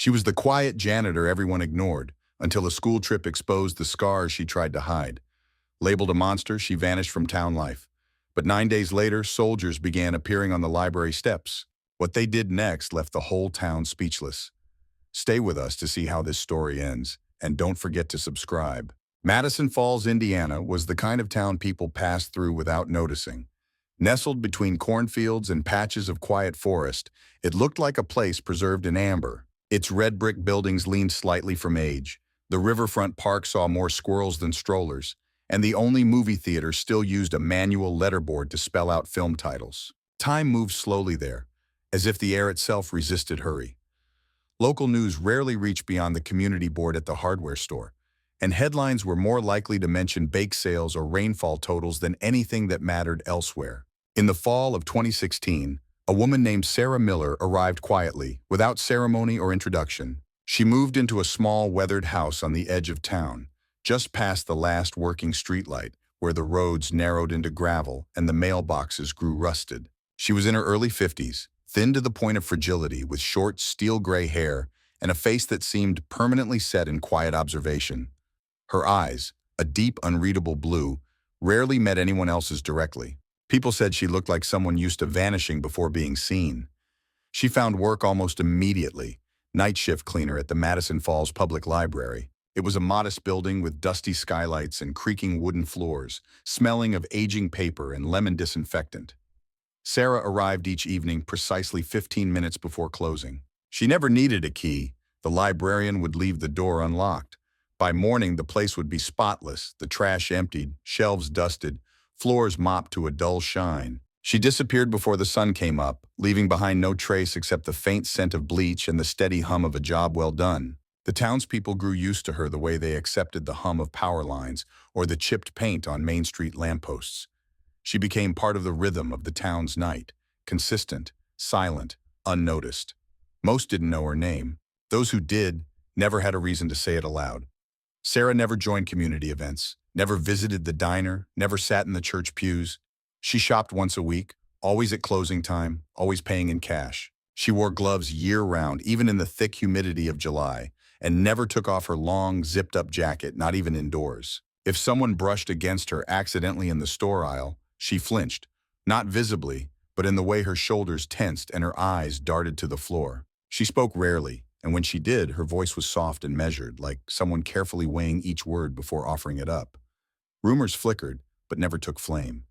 She was the quiet janitor everyone ignored, until a school trip exposed the scars she tried to hide. Labeled a monster, she vanished from town life. But 9 days later, soldiers began appearing on the library steps. What they did next left the whole town speechless. Stay with us to see how this story ends, and don't forget to subscribe. Madison Falls, Indiana was the kind of town people passed through without noticing. Nestled between cornfields and patches of quiet forest, it looked like a place preserved in amber. Its red brick buildings leaned slightly from age. The riverfront park saw more squirrels than strollers, and the only movie theater still used a manual letterboard to spell out film titles. Time moved slowly there, as if the air itself resisted hurry. Local news rarely reached beyond the community board at the hardware store, and headlines were more likely to mention bake sales or rainfall totals than anything that mattered elsewhere. In the fall of 2016, a woman named Sarah Miller arrived quietly, without ceremony or introduction. She moved into a small, weathered house on the edge of town, just past the last working streetlight, where the roads narrowed into gravel and the mailboxes grew rusted. She was in her early 50s, thin to the point of fragility, with short, steel-gray hair and a face that seemed permanently set in quiet observation. Her eyes, a deep, unreadable blue, rarely met anyone else's directly. People said she looked like someone used to vanishing before being seen. She found work almost immediately, night shift cleaner at the Madison Falls Public Library. It was a modest building with dusty skylights and creaking wooden floors, smelling of aging paper and lemon disinfectant. Sarah arrived each evening precisely 15 minutes before closing. She never needed a key. The librarian would leave the door unlocked. By morning, the place would be spotless, the trash emptied, shelves dusted, floors mopped to a dull shine. She disappeared before the sun came up, leaving behind no trace except the faint scent of bleach and the steady hum of a job well done. The townspeople grew used to her the way they accepted the hum of power lines or the chipped paint on Main Street lampposts. She became part of the rhythm of the town's night, consistent, silent, unnoticed. Most didn't know her name. Those who did never had a reason to say it aloud. Sarah never joined community events, never visited the diner, never sat in the church pews. She shopped once a week, always at closing time, always paying in cash. She wore gloves year-round, even in the thick humidity of July, and never took off her long, zipped-up jacket, not even indoors. If someone brushed against her accidentally in the store aisle, she flinched, not visibly, but in the way her shoulders tensed and her eyes darted to the floor. She spoke rarely, and when she did, her voice was soft and measured, like someone carefully weighing each word before offering it up. Rumors flickered, but never took flame.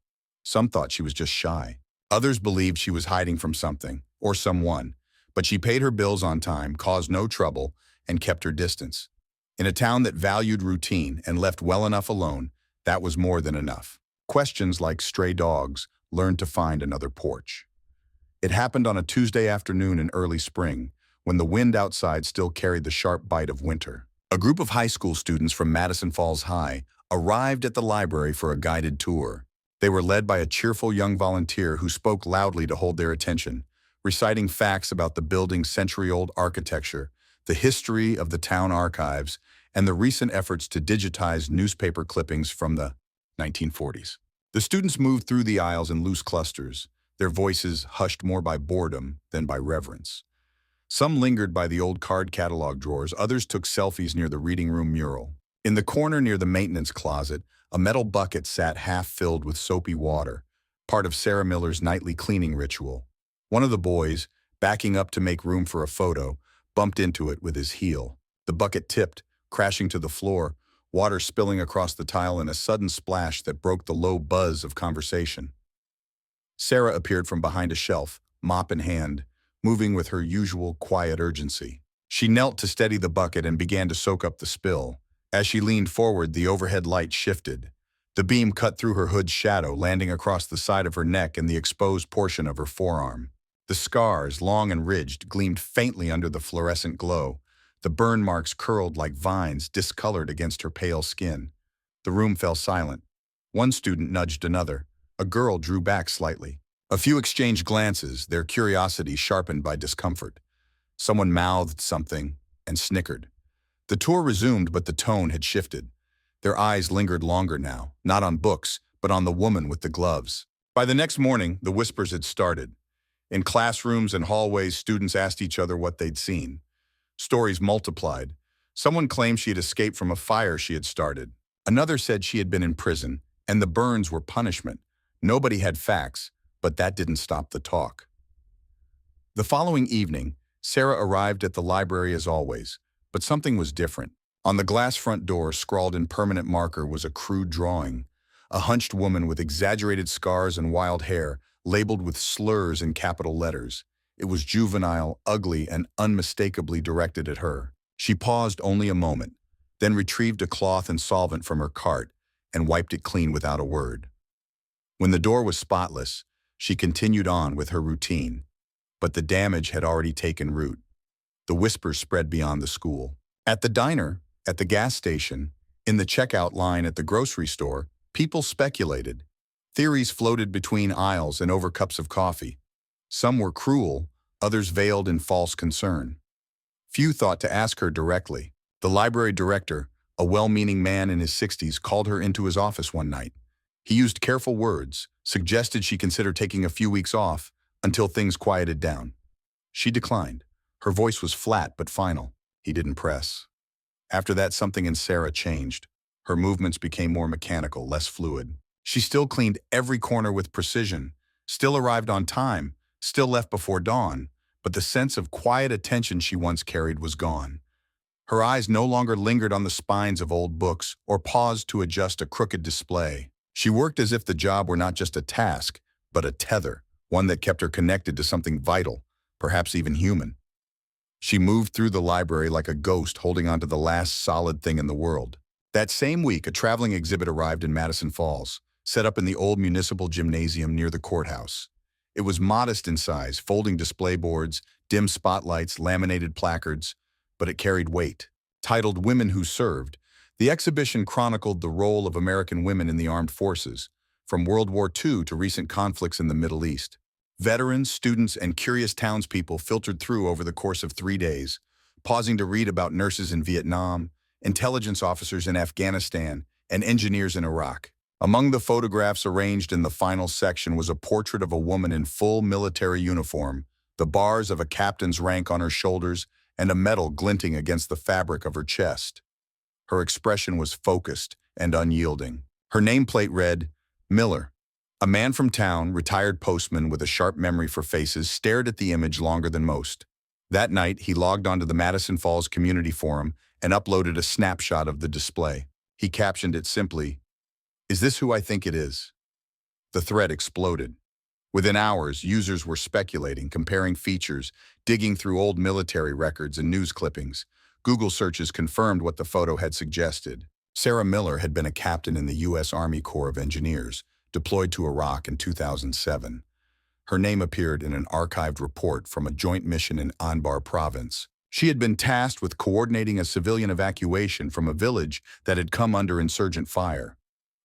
Some thought she was just shy. Others believed she was hiding from something, or someone, but she paid her bills on time, caused no trouble, and kept her distance. In a town that valued routine and left well enough alone, that was more than enough. Questions like stray dogs learned to find another porch. It happened on a Tuesday afternoon in early spring, when the wind outside still carried the sharp bite of winter. A group of high school students from Madison Falls High arrived at the library for a guided tour. They were led by a cheerful young volunteer who spoke loudly to hold their attention, reciting facts about the building's century-old architecture, the history of the town archives, and the recent efforts to digitize newspaper clippings from the 1940s. The students moved through the aisles in loose clusters, their voices hushed more by boredom than by reverence. Some lingered by the old card catalog drawers, others took selfies near the reading room mural. In the corner near the maintenance closet, a metal bucket sat half-filled with soapy water, part of Sarah Miller's nightly cleaning ritual. One of the boys, backing up to make room for a photo, bumped into it with his heel. The bucket tipped, crashing to the floor, water spilling across the tile in a sudden splash that broke the low buzz of conversation. Sarah appeared from behind a shelf, mop in hand, moving with her usual quiet urgency. She knelt to steady the bucket and began to soak up the spill. As she leaned forward, the overhead light shifted. The beam cut through her hood's shadow, landing across the side of her neck and the exposed portion of her forearm. The scars, long and ridged, gleamed faintly under the fluorescent glow. The burn marks curled like vines, discolored against her pale skin. The room fell silent. One student nudged another. A girl drew back slightly. A few exchanged glances, their curiosity sharpened by discomfort. Someone mouthed something and snickered. The tour resumed, but the tone had shifted. Their eyes lingered longer now, not on books, but on the woman with the gloves. By the next morning, the whispers had started. In classrooms and hallways, students asked each other what they'd seen. Stories multiplied. Someone claimed she had escaped from a fire she had started. Another said she had been in prison, and the burns were punishment. Nobody had facts, but that didn't stop the talk. The following evening, Sarah arrived at the library as always, but something was different. On the glass front door, scrawled in permanent marker, was a crude drawing. A hunched woman with exaggerated scars and wild hair, labeled with slurs in capital letters. It was juvenile, ugly, and unmistakably directed at her. She paused only a moment, then retrieved a cloth and solvent from her cart and wiped it clean without a word. When the door was spotless, she continued on with her routine. But the damage had already taken root. The whispers spread beyond the school. At the diner, at the gas station, in the checkout line at the grocery store, people speculated. Theories floated between aisles and over cups of coffee. Some were cruel, others veiled in false concern. Few thought to ask her directly. The library director, a well-meaning man in his 60s, called her into his office one night. He used careful words, suggested she consider taking a few weeks off until things quieted down. She declined. Her voice was flat but final. He didn't press. After that, something in Sarah changed. Her movements became more mechanical, less fluid. She still cleaned every corner with precision, still arrived on time, still left before dawn, but the sense of quiet attention she once carried was gone. Her eyes no longer lingered on the spines of old books or paused to adjust a crooked display. She worked as if the job were not just a task, but a tether, one that kept her connected to something vital, perhaps even human. She moved through the library like a ghost holding onto the last solid thing in the world. That same week, a traveling exhibit arrived in Madison Falls, set up in the old municipal gymnasium near the courthouse. It was modest in size, folding display boards, dim spotlights, laminated placards, but it carried weight. Titled Women Who Served, the exhibition chronicled the role of American women in the armed forces, from World War II to recent conflicts in the Middle East. Veterans, students, and curious townspeople filtered through over the course of 3 days, pausing to read about nurses in Vietnam, intelligence officers in Afghanistan, and engineers in Iraq. Among the photographs arranged in the final section was a portrait of a woman in full military uniform, the bars of a captain's rank on her shoulders, and a medal glinting against the fabric of her chest. Her expression was focused and unyielding. Her nameplate read, Miller. A man from town, retired postman with a sharp memory for faces, stared at the image longer than most. That night, he logged onto the Madison Falls Community Forum and uploaded a snapshot of the display. He captioned it simply, "Is this who I think it is?" The thread exploded. Within hours, users were speculating, comparing features, digging through old military records and news clippings. Google searches confirmed what the photo had suggested. Sarah Miller had been a captain in the U.S. Army Corps of Engineers, deployed to Iraq in 2007. Her name appeared in an archived report from a joint mission in Anbar province. She had been tasked with coordinating a civilian evacuation from a village that had come under insurgent fire.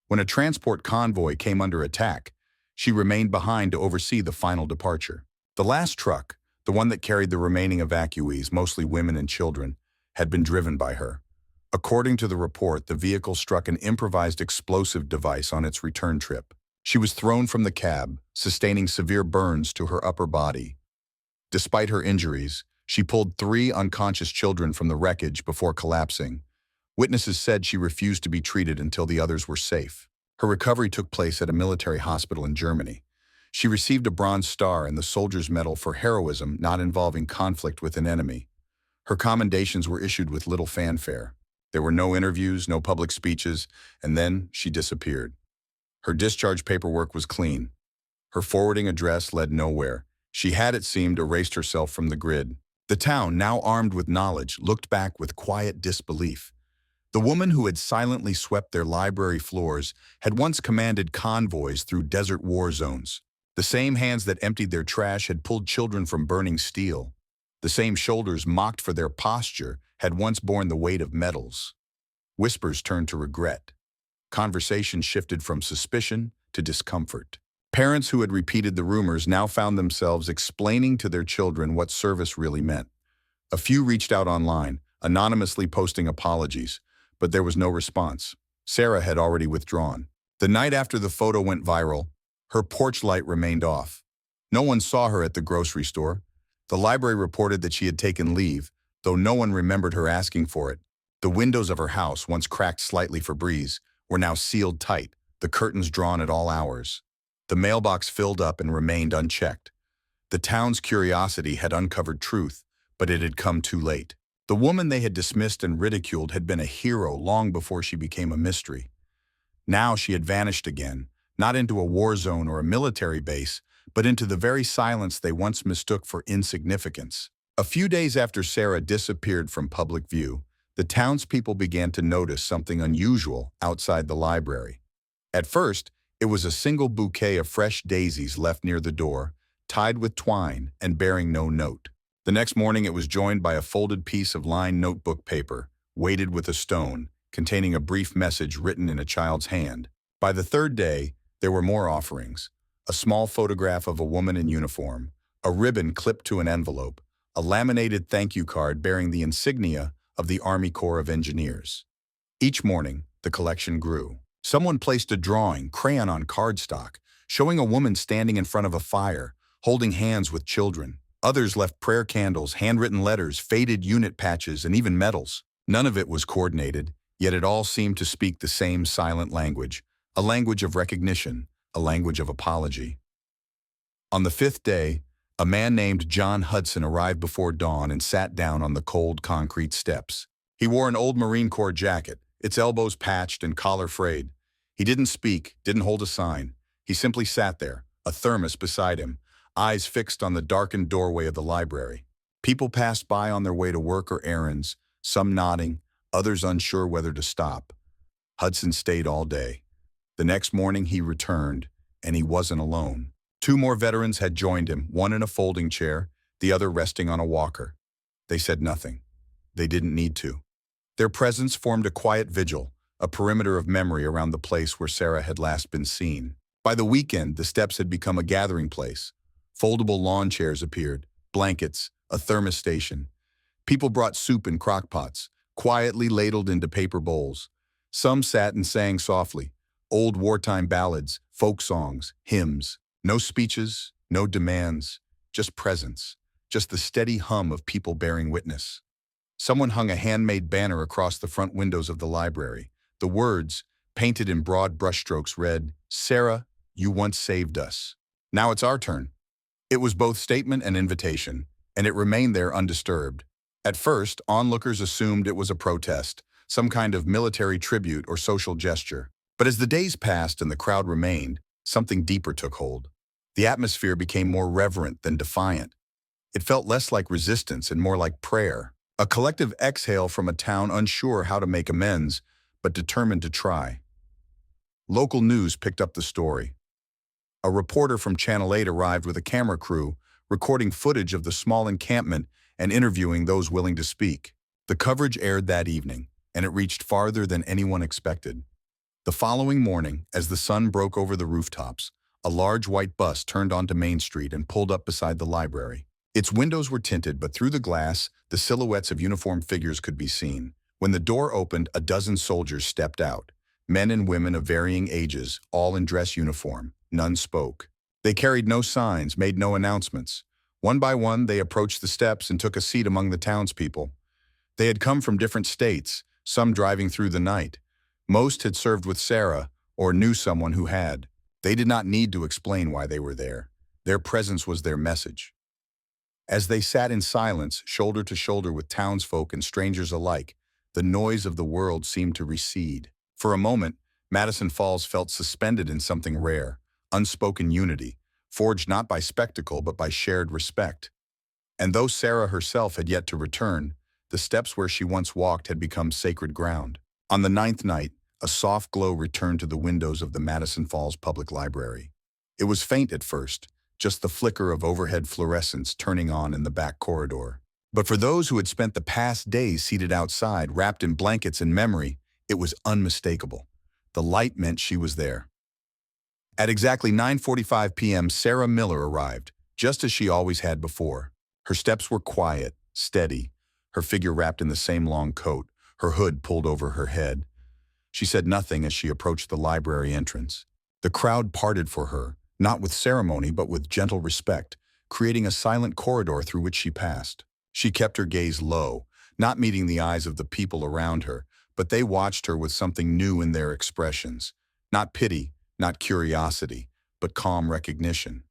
When a transport convoy came under attack, she remained behind to oversee the final departure. The last truck, the one that carried the remaining evacuees, mostly women and children, had been driven by her. According to the report, the vehicle struck an improvised explosive device on its return trip. She was thrown from the cab, sustaining severe burns to her upper body. Despite her injuries, she pulled 3 unconscious children from the wreckage before collapsing. Witnesses said she refused to be treated until the others were safe. Her recovery took place at a military hospital in Germany. She received a Bronze Star and the Soldier's Medal for heroism not involving conflict with an enemy. Her commendations were issued with little fanfare. There were no interviews, no public speeches, and then she disappeared. Her discharge paperwork was clean. Her forwarding address led nowhere. She had, it seemed, erased herself from the grid. The town, now armed with knowledge, looked back with quiet disbelief. The woman who had silently swept their library floors had once commanded convoys through desert war zones. The same hands that emptied their trash had pulled children from burning steel. The same shoulders mocked for their posture had once borne the weight of medals. Whispers turned to regret. Conversation shifted from suspicion to discomfort. Parents who had repeated the rumors now found themselves explaining to their children what service really meant. A few reached out online, anonymously posting apologies, but there was no response. Sarah had already withdrawn. The night after the photo went viral, her porch light remained off. No one saw her at the grocery store. The library reported that she had taken leave, though no one remembered her asking for it. The windows of her house, once cracked slightly for breeze, were now sealed tight, the curtains drawn at all hours. The mailbox filled up and remained unchecked. The town's curiosity had uncovered truth, but it had come too late. The woman they had dismissed and ridiculed had been a hero long before she became a mystery. Now she had vanished again, not into a war zone or a military base, but into the very silence they once mistook for insignificance. A few days after Sarah disappeared from public view, the townspeople began to notice something unusual outside the library. At first, it was a single bouquet of fresh daisies left near the door, tied with twine and bearing no note. The next morning it was joined by a folded piece of lined notebook paper, weighted with a stone, containing a brief message written in a child's hand. By the third day, there were more offerings: a small photograph of a woman in uniform, a ribbon clipped to an envelope, a laminated thank you card bearing the insignia of the Army Corps of Engineers. Each morning, the collection grew. Someone placed a drawing, crayon on cardstock, showing a woman standing in front of a fire, holding hands with children. Others left prayer candles, handwritten letters, faded unit patches, and even medals. None of it was coordinated, yet it all seemed to speak the same silent language, a language of recognition, a language of apology. On the fifth day, a man named John Hudson arrived before dawn and sat down on the cold concrete steps. He wore an old Marine Corps jacket, its elbows patched and collar frayed. He didn't speak, didn't hold a sign. He simply sat there, a thermos beside him, eyes fixed on the darkened doorway of the library. People passed by on their way to work or errands, some nodding, others unsure whether to stop. Hudson stayed all day. The next morning he returned, and he wasn't alone. Two more veterans had joined him, one in a folding chair, the other resting on a walker. They said nothing. They didn't need to. Their presence formed a quiet vigil, a perimeter of memory around the place where Sarah had last been seen. By the weekend, the steps had become a gathering place. Foldable lawn chairs appeared, blankets, a thermos station. People brought soup in crock pots, quietly ladled into paper bowls. Some sat and sang softly, old wartime ballads, folk songs, hymns. No speeches, no demands, just presence, just the steady hum of people bearing witness. Someone hung a handmade banner across the front windows of the library. The words, painted in broad brushstrokes, read, "Sarah, you once saved us. Now it's our turn." It was both statement and invitation, and it remained there undisturbed. At first, onlookers assumed it was a protest, some kind of military tribute or social gesture. But as the days passed and the crowd remained, something deeper took hold. The atmosphere became more reverent than defiant. It felt less like resistance and more like prayer, a collective exhale from a town unsure how to make amends, but determined to try. Local news picked up the story. A reporter from Channel 8 arrived with a camera crew, recording footage of the small encampment and interviewing those willing to speak. The coverage aired that evening, and it reached farther than anyone expected. The following morning, as the sun broke over the rooftops, a large white bus turned onto Main Street and pulled up beside the library. Its windows were tinted, but through the glass, the silhouettes of uniformed figures could be seen. When the door opened, a dozen soldiers stepped out, men and women of varying ages, all in dress uniform. None spoke. They carried no signs, made no announcements. One by one, they approached the steps and took a seat among the townspeople. They had come from different states, some driving through the night. Most had served with Sarah or knew someone who had. They did not need to explain why they were there. Their presence was their message. As they sat in silence, shoulder to shoulder with townsfolk and strangers alike, the noise of the world seemed to recede. For a moment, Madison Falls felt suspended in something rare, unspoken unity, forged not by spectacle but by shared respect. And though Sarah herself had yet to return, the steps where she once walked had become sacred ground. On the ninth night, a soft glow returned to the windows of the Madison Falls Public Library. It was faint at first, just the flicker of overhead fluorescence turning on in the back corridor. But for those who had spent the past days seated outside, wrapped in blankets and memory, it was unmistakable. The light meant she was there. At exactly 9:45 p.m., Sarah Miller arrived, just as she always had before. Her steps were quiet, steady, her figure wrapped in the same long coat, her hood pulled over her head. She said nothing as she approached the library entrance. The crowd parted for her, not with ceremony but with gentle respect, creating a silent corridor through which she passed. She kept her gaze low, not meeting the eyes of the people around her, but they watched her with something new in their expressions. Not pity, not curiosity, but calm recognition.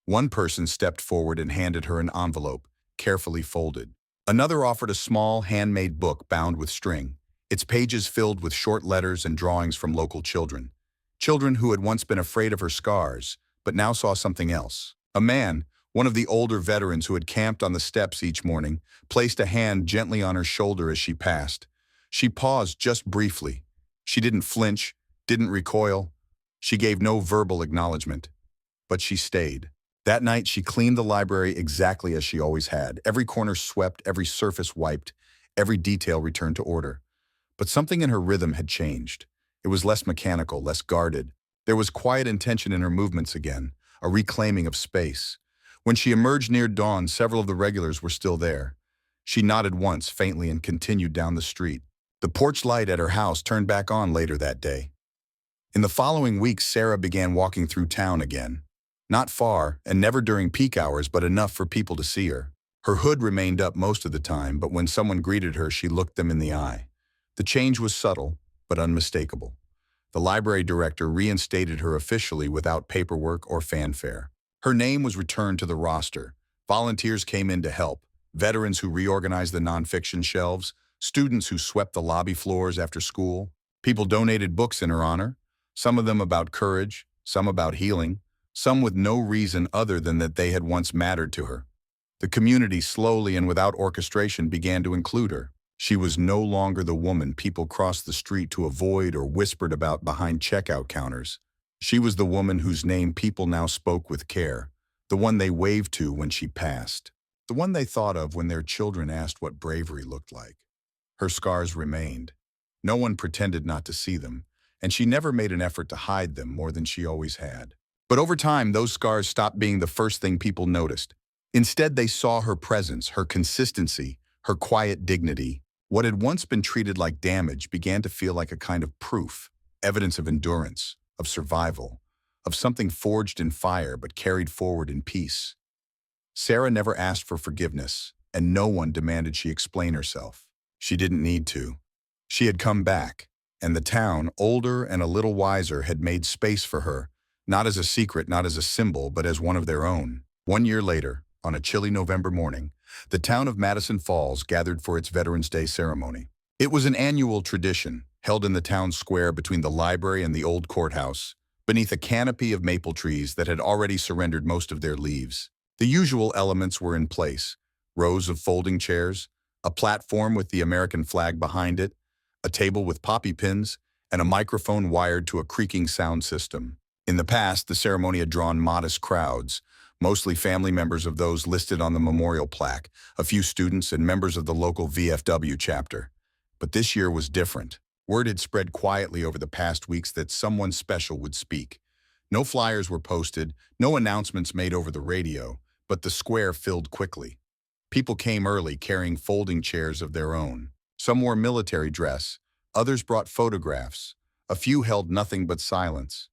One person stepped forward and handed her an envelope, carefully folded. Another offered a small, handmade book bound with string, its pages filled with short letters and drawings from local children. Children who had once been afraid of her scars, but now saw something else. A man, one of the older veterans who had camped on the steps each morning, placed a hand gently on her shoulder as she passed. She paused just briefly. She didn't flinch, didn't recoil. She gave no verbal acknowledgement. But she stayed. That night, she cleaned the library exactly as she always had. Every corner swept, every surface wiped, every detail returned to order. But something in her rhythm had changed. It was less mechanical, less guarded. There was quiet intention in her movements again, a reclaiming of space. When she emerged near dawn, several of the regulars were still there. She nodded once, faintly, and continued down the street. The porch light at her house turned back on later that day. In the following weeks, Sarah began walking through town again. Not far, and never during peak hours, but enough for people to see her. Her hood remained up most of the time, but when someone greeted her, she looked them in the eye. The change was subtle, but unmistakable. The library director reinstated her officially without paperwork or fanfare. Her name was returned to the roster. Volunteers came in to help, veterans who reorganized the nonfiction shelves, students who swept the lobby floors after school. People donated books in her honor, some of them about courage, some about healing, some with no reason other than that they had once mattered to her. The community slowly and without orchestration began to include her. She was no longer the woman people crossed the street to avoid or whispered about behind checkout counters. She was the woman whose name people now spoke with care, the one they waved to when she passed, the one they thought of when their children asked what bravery looked like. Her scars remained. No one pretended not to see them, and she never made an effort to hide them more than she always had. But over time, those scars stopped being the first thing people noticed. Instead, they saw her presence, her consistency, her quiet dignity. What had once been treated like damage began to feel like a kind of proof, evidence of endurance, of survival, of something forged in fire but carried forward in peace. Sarah never asked for forgiveness, and no one demanded she explain herself. She didn't need to. She had come back, and the town, older and a little wiser, had made space for her, not as a secret, not as a symbol, but as one of their own. 1 year later, on a chilly November morning, the town of Madison Falls gathered for its Veterans Day ceremony. It was an annual tradition, held in the town square between the library and the old courthouse, beneath a canopy of maple trees that had already surrendered most of their leaves. The usual elements were in place: rows of folding chairs, a platform with the American flag behind it, a table with poppy pins, and a microphone wired to a creaking sound system. In the past, the ceremony had drawn modest crowds, mostly family members of those listed on the memorial plaque, a few students and members of the local VFW chapter. But this year was different. Word had spread quietly over the past weeks that someone special would speak. No flyers were posted, no announcements made over the radio, but the square filled quickly. People came early carrying folding chairs of their own. Some wore military dress, others brought photographs. A few held nothing but silence.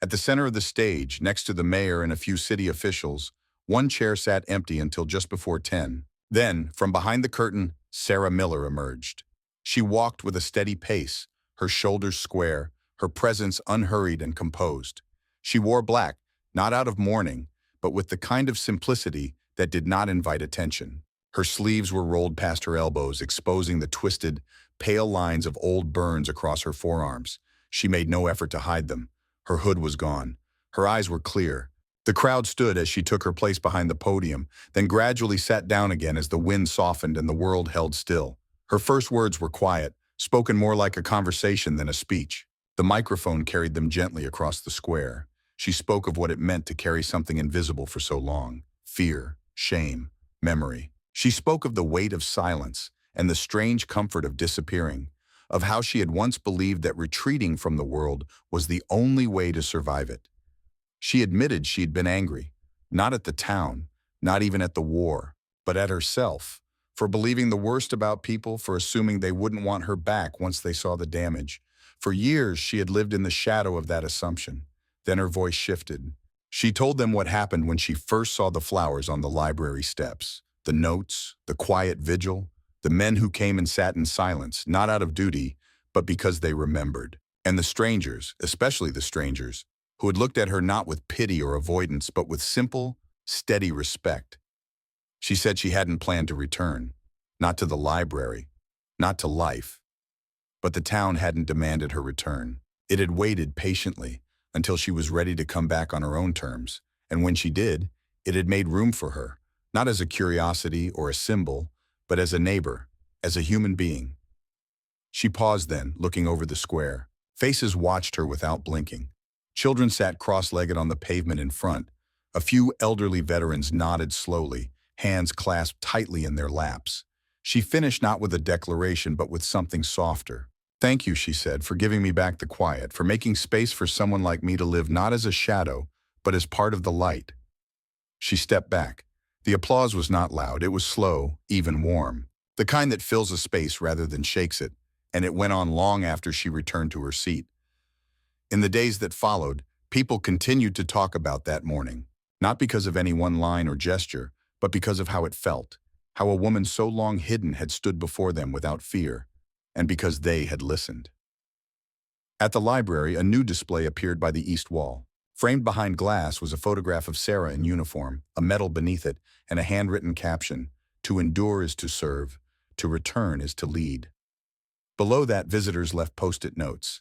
At the center of the stage, next to the mayor and a few city officials, one chair sat empty until just before 10. Then, from behind the curtain, Sarah Miller emerged. She walked with a steady pace, her shoulders square, her presence unhurried and composed. She wore black, not out of mourning, but with the kind of simplicity that did not invite attention. Her sleeves were rolled past her elbows, exposing the twisted, pale lines of old burns across her forearms. She made no effort to hide them. Her hood was gone. Her eyes were clear. The crowd stood as she took her place behind the podium, then gradually sat down again as the wind softened and the world held still. Her first words were quiet, spoken more like a conversation than a speech. The microphone carried them gently across the square. She spoke of what it meant to carry something invisible for so long: fear, shame, memory. She spoke of the weight of silence and the strange comfort of disappearing, of how she had once believed that retreating from the world was the only way to survive it. She admitted she'd been angry, not at the town, not even at the war, but at herself, for believing the worst about people, for assuming they wouldn't want her back once they saw the damage. For years, she had lived in the shadow of that assumption. Then her voice shifted. She told them what happened when she first saw the flowers on the library steps, the notes, the quiet vigil, The men who came and sat in silence, not out of duty, but because they remembered. And the strangers, especially the strangers, who had looked at her not with pity or avoidance, but with simple, steady respect. She said she hadn't planned to return, not to the library, not to life. But the town hadn't demanded her return. It had waited patiently until she was ready to come back on her own terms, and when she did, it had made room for her, not as a curiosity or a symbol, but as a neighbor, as a human being. She paused then, looking over the square. Faces watched her without blinking. Children sat cross-legged on the pavement in front. A few elderly veterans nodded slowly, hands clasped tightly in their laps. She finished not with a declaration, but with something softer. "Thank you," she said, "for giving me back the quiet, for making space for someone like me to live not as a shadow, but as part of the light." She stepped back. The applause was not loud, it was slow, even warm. The kind that fills a space rather than shakes it, and it went on long after she returned to her seat. In the days that followed, people continued to talk about that morning, not because of any one line or gesture, but because of how it felt, how a woman so long hidden had stood before them without fear, and because they had listened. At the library, a new display appeared by the east wall. Framed behind glass was a photograph of Sarah in uniform, a medal beneath it, and a handwritten caption, "To endure is to serve, to return is to lead." Below that, visitors left post-it notes.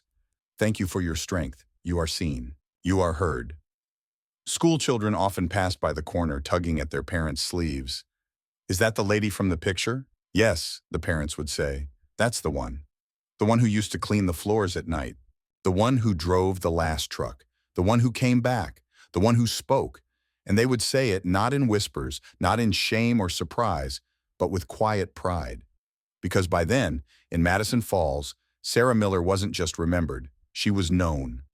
"Thank you for your strength. You are seen. You are heard." School children often passed by the corner tugging at their parents' sleeves. "Is that the lady from the picture?" "Yes," the parents would say. "That's the one. The one who used to clean the floors at night. The one who drove the last truck. The one who came back. The one who spoke." And they would say it not in whispers, not in shame or surprise, but with quiet pride. Because by then, in Madison Falls, Sarah Miller wasn't just remembered, she was known.